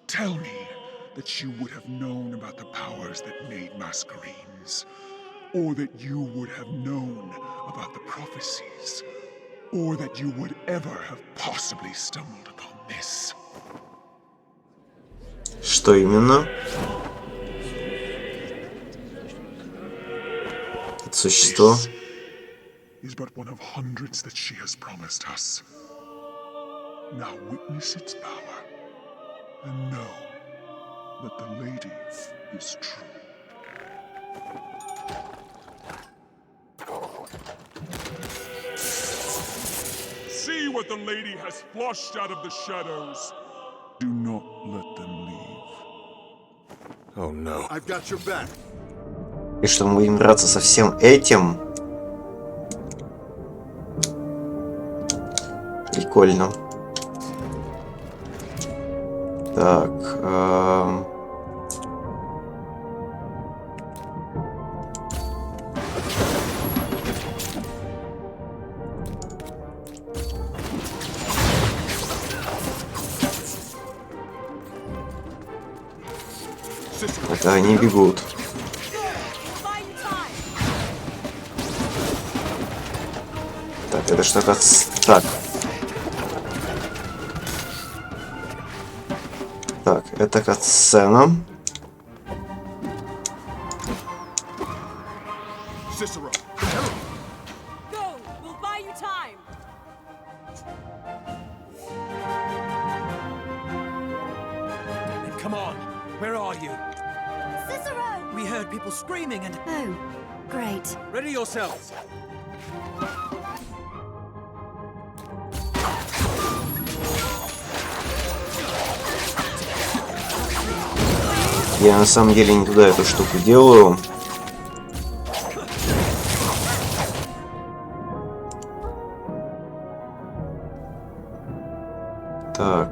Tell me that you would have known about the powers that made Masquerades, or that you would have known about the prophecies, or that you would ever have possibly stumbled upon this. Что именно? Это существо. Is but one of hundreds that she has promised us. Now witness its power, and know that the lady is true. See what the lady has flushed out of the shadows. Do not let them leave. Oh no. I've got your back. И что мы будем драться со всем этим? Прикольно. Так. Это они бегут. Так, это что-то... Так. Так, это катсцена. Come on, where are you? Cicero! We heard people screaming and... Oh, great. Ready yourselves. Я на самом деле не туда эту штуку делаю. Так.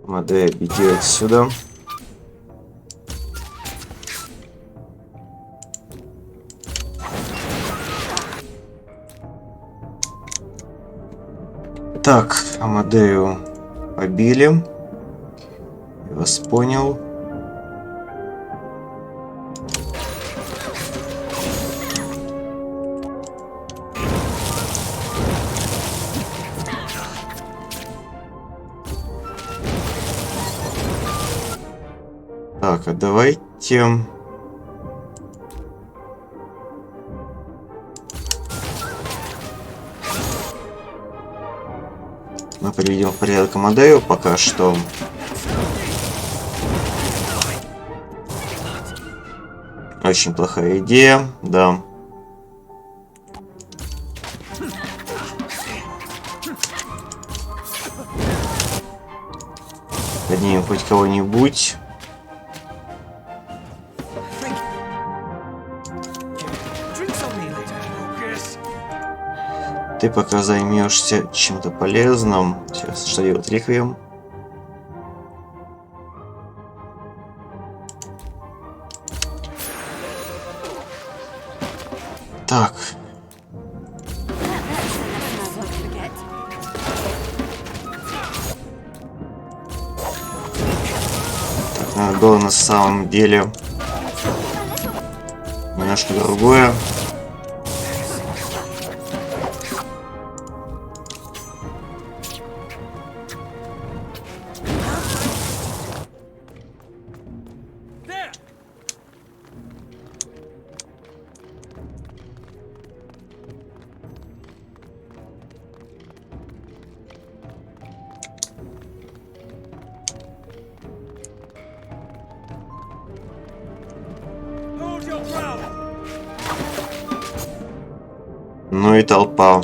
Мадея, беги отсюда. Так, Амадею побили. Я вас понял. Так, а давайте... Мы приведем в порядок Амадею пока что. Очень плохая идея, да. Поднимем хоть кого-нибудь. Ты пока займешься чем-то полезным. Сейчас, что делать, реквием? Так. Так, надо было на самом деле немножко другое. Ну и толпа.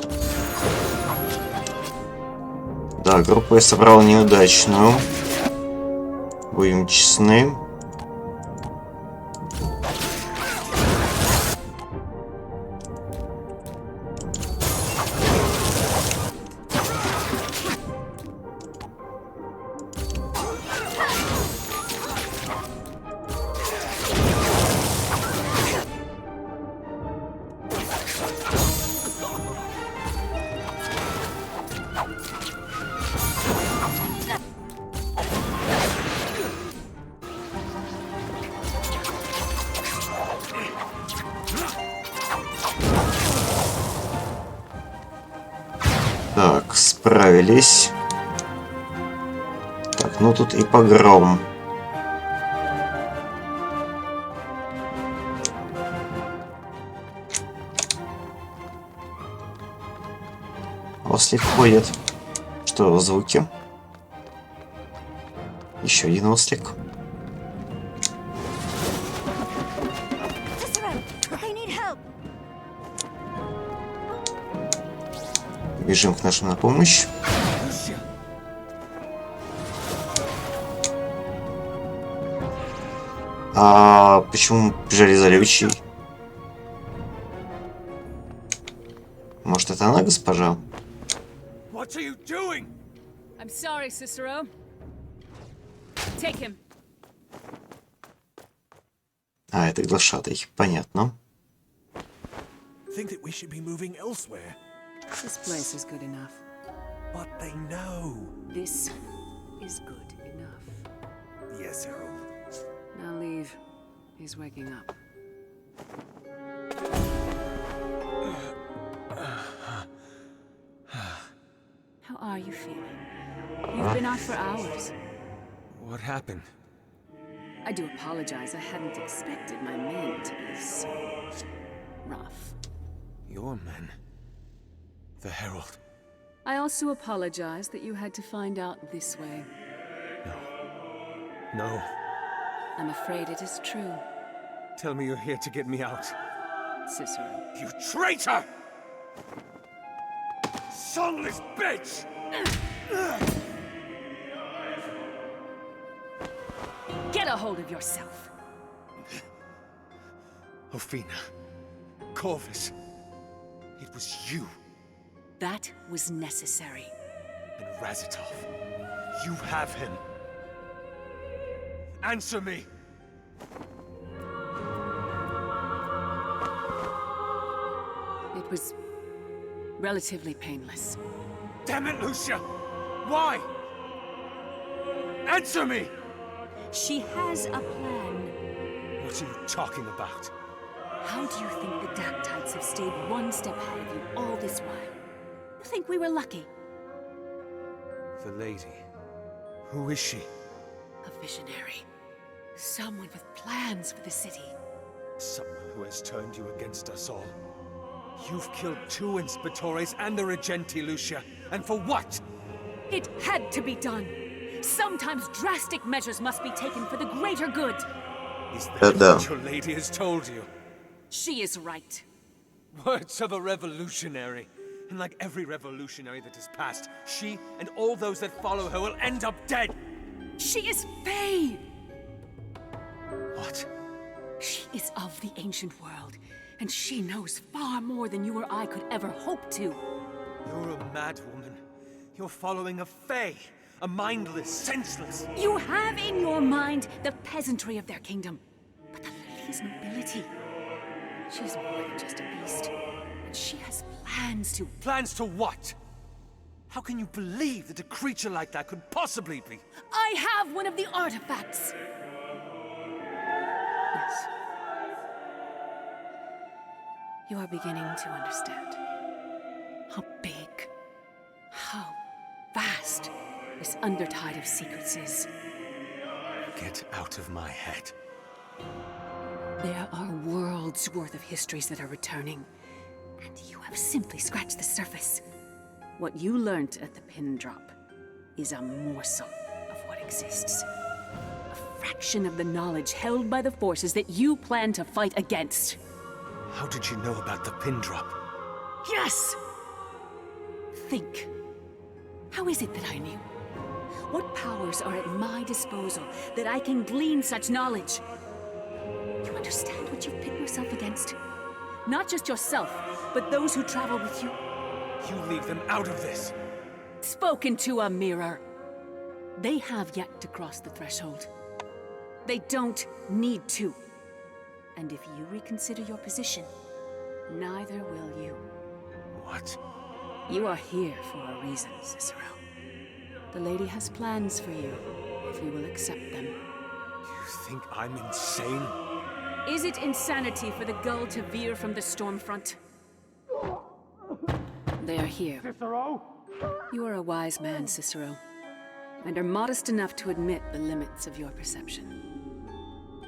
Да, группу я собрал неудачную. Будем честны. Так, справились. Так, ну тут и погром. Ослик ходит. Что, звуки? Еще один ослик. Бежим к нашим на помощь. А почему бежали за Лючей? Может, это она, госпожа? What are you doing? I'm sorry, Cicero. Take him. А, это глашатай. Понятно. Think that we should be moving elsewhere. This place is good enough. But they know. This is good enough. Yes, Harold. Now leave. He's waking up. How are you feeling? You've been out for hours. What happened? I do apologize. I hadn't expected my men to be so rough. Your men? The Herald. I also apologize that you had to find out this way. No. I'm afraid it is true, Tell me you're here to get me out. Cicero. You traitor! Songless bitch! Get a hold of yourself. Ophina. Corvus. It was you. That was necessary. And Razitov. You have him. Answer me! It was relatively painless. Damn it, Lucia! Why? Answer me! She has a plan. What are you talking about? How do you think the Dactytes have stayed one step ahead of you all this while? You think we were lucky? The lady. Who is she? A visionary. Someone with plans for the city. Someone who has turned you against us all. You've killed 2 Inspectores and the Regenti, Lucia. And for what? It had to be done. Sometimes drastic measures must be taken for the greater good. Is that what your lady has told you? She is right. Words of a revolutionary. And like every revolutionary that has passed, she and all those that follow her will end up dead. She is Fae! What? She is of the ancient world, and she knows far more than you or I could ever hope to. You're a mad woman. You're following a Fae. A mindless, senseless... You have in your mind the peasantry of their kingdom. But the lady's nobility. She is more than just a beast. And she has plans to... Plans to what? How can you believe that a creature like that could possibly be? I have one of the artifacts! Yes. You are beginning to understand. How big, how vast this undertide of secrets is. Get out of my head. There are worlds worth of histories that are returning, and you have simply scratched the surface. What you learnt at the pin drop is a morsel of what exists. A fraction of the knowledge held by the forces that you plan to fight against. How did you know about the pin drop? Yes! Think. How is it that I knew? What powers are at my disposal that I can glean such knowledge? You understand what you've pit yourself against? Not just yourself, but those who travel with you. You leave them out of this. Spoken to a mirror. They have yet to cross the threshold. They don't need to. And if you reconsider your position, neither will you. What? You are here for a reason, Cicero. The lady has plans for you, if you will accept them. You think I'm insane? Is it insanity for the gull to veer from the storm front? They are here. Cicero? You are a wise man, Cicero, and are modest enough to admit the limits of your perception.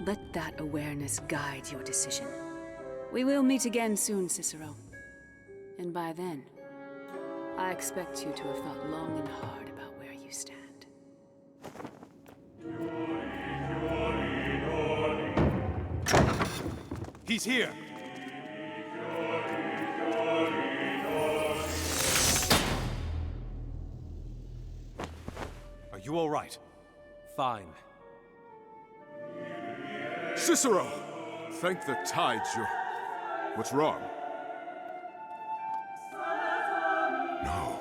Let that awareness guide your decision. We will meet again soon, Cicero. And by then, I expect you to have thought long and hard about where you stand. He's here! Are you all right? Fine. Cicero! Thank the tides you're... What's wrong? No.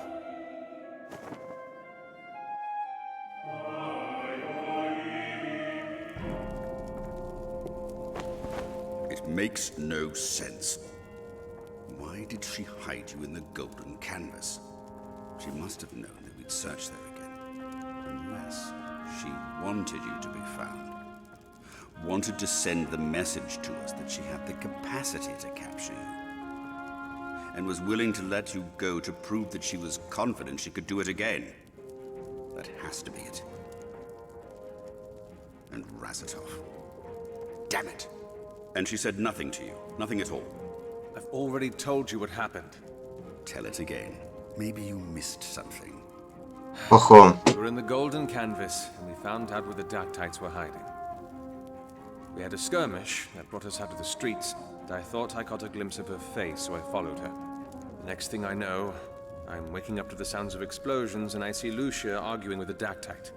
It makes no sense. Why did she hide you in the golden canvas? She must have known that we'd search there again. Unless she wanted you to be found. Wanted to send the message to us that she had the capacity to capture you. And was willing to let you go to prove that she was confident she could do it again. That has to be it. And Razatov. Damn it! And she said nothing to you. Nothing at all. I've already told you what happened. Tell it again. Maybe you missed something. Ого. We were in the golden canvas, and we found out where the Darktites were hiding. We had a skirmish that brought us out of the streets, and I thought I caught a glimpse of her face, so I followed her. The next thing I know, I'm waking up to the sounds of explosions, and I see Lucia arguing with the Darktite.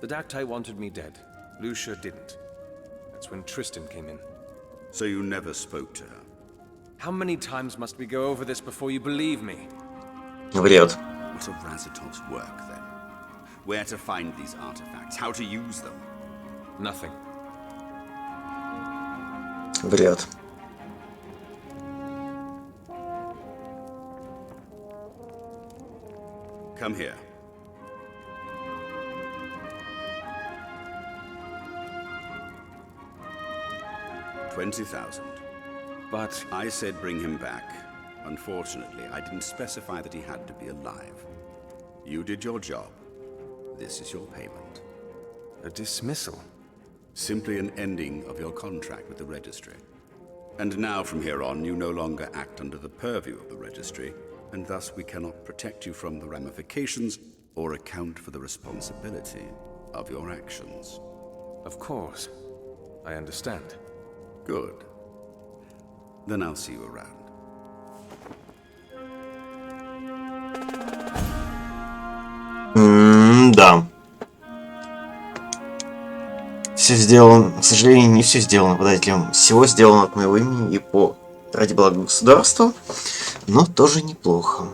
The Darktite wanted me dead. Lucia didn't. That's when Tristan came in. So you never spoke to her? How many times must we go over this before you believe me? Врет. What of Razatov's work, then? Where to find these artifacts? How to use them? Nothing. Врет. Come here. $20,000. But I said bring him back. Unfortunately, I didn't specify that he had to be alive. You did your job. This is your payment. A dismissal? Simply an ending of your contract with the registry. And now from here on, you no longer act under the purview of the registry, and thus we cannot protect you from the ramifications or account for the responsibility of your actions. Of course. I understand. Good. Then I'll see you around. Да. Все сделано, к сожалению, не все сделано подателем. Всего сделано от моего имени и ради блага государства, но тоже неплохо.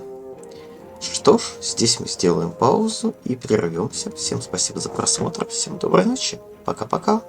Что ж, здесь мы сделаем паузу и прервемся. Всем спасибо за просмотр, всем доброй ночи, пока-пока.